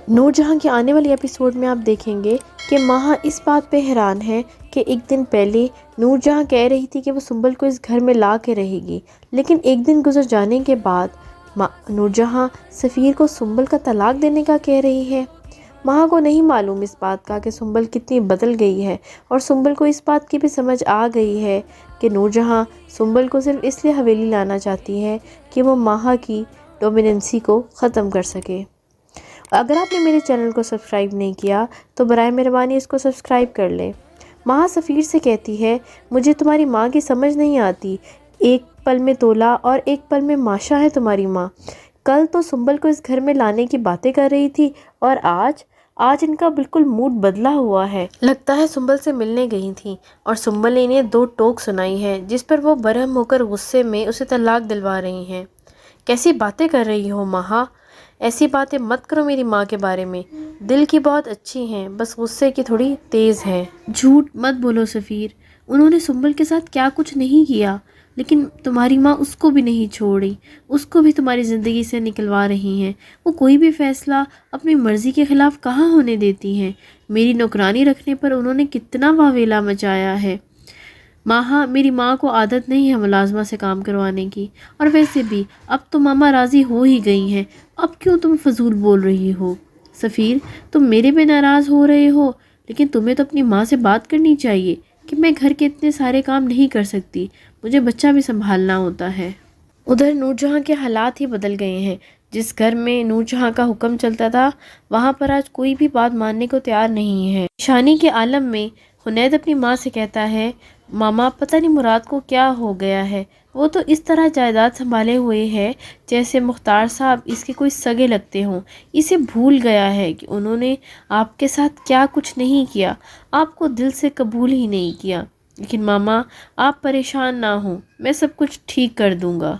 نور جہاں کے آنے والے ایپیسوڈ میں آپ دیکھیں گے کہ ماہا اس بات پہ حیران ہے کہ ایک دن پہلے نور جہاں کہہ رہی تھی کہ وہ سنبل کو اس گھر میں لا کے رہے گی، لیکن ایک دن گزر جانے کے بعد نور جہاں سفیر کو سنبل کا طلاق دینے کا کہہ رہی ہے۔ ماہا کو نہیں معلوم اس بات کا کہ سنبل کتنی بدل گئی ہے، اور سنبل کو اس بات کی بھی سمجھ آ گئی ہے کہ نور جہاں سنبل کو صرف اس لیے حویلی لانا چاہتی ہے کہ وہ ماہا کی ڈومیننسی کو ختم کر سکے۔ اگر آپ نے میرے چینل کو سبسکرائب نہیں کیا تو برائے مہربانی اس کو سبسکرائب کر لیں۔ ماہا سفیر سے کہتی ہے، مجھے تمہاری ماں کی سمجھ نہیں آتی، ایک پل میں تولا اور ایک پل میں ماشا ہے تمہاری ماں۔ کل تو سنبل کو اس گھر میں لانے کی باتیں کر رہی تھی، اور آج ان کا بالکل موڈ بدلا ہوا ہے۔ لگتا ہے سنبل سے ملنے گئی تھیں اور سنبل نے انہیں 2 ٹوک سنائی ہے جس پر وہ برہم ہو کر غصے میں اسے طلاق دلوا رہی ہیں۔ کیسی باتیں کر رہی ہو ماہا، ایسی باتیں مت کرو میری ماں کے بارے میں، دل کی بہت اچھی ہیں، بس غصے کی تھوڑی تیز ہیں۔ جھوٹ مت بولو سفیر، انہوں نے سنبل کے ساتھ کیا کچھ نہیں کیا، لیکن تمہاری ماں اس کو بھی نہیں چھوڑی، اس کو بھی تمہاری زندگی سے نکلوا رہی ہیں۔ وہ کوئی بھی فیصلہ اپنی مرضی کے خلاف کہاں ہونے دیتی ہیں۔ میری نوکرانی رکھنے پر انہوں نے کتنا واویلا مچایا ہے۔ ماہا، میری ماں کو عادت نہیں ہے ملازمہ سے کام کروانے کی، اور ویسے بھی اب تو ماما راضی ہو ہی گئی ہیں، اب کیوں تم فضول بول رہی ہو؟ سفیر، تم میرے پہ ناراض ہو رہے ہو، لیکن تمہیں تو اپنی ماں سے بات کرنی چاہیے کہ میں گھر کے اتنے سارے کام نہیں کر سکتی، مجھے بچہ بھی سنبھالنا ہوتا ہے۔ ادھر نور جہاں کے حالات ہی بدل گئے ہیں۔ جس گھر میں نور جہاں کا حکم چلتا تھا، وہاں پر آج کوئی بھی بات ماننے کو تیار نہیں ہے۔ شانی کے عالم میں حنید اپنی ماں سے کہتا ہے، ماما پتہ نہیں مراد کو کیا ہو گیا ہے، وہ تو اس طرح جائیداد سنبھالے ہوئے ہے جیسے مختار صاحب اس کے کوئی سگے لگتے ہوں، اسے بھول گیا ہے کہ انہوں نے آپ کے ساتھ کیا کچھ نہیں کیا، آپ کو دل سے قبول ہی نہیں کیا۔ لیکن ماما، آپ پریشان نہ ہوں، میں سب کچھ ٹھیک کر دوں گا۔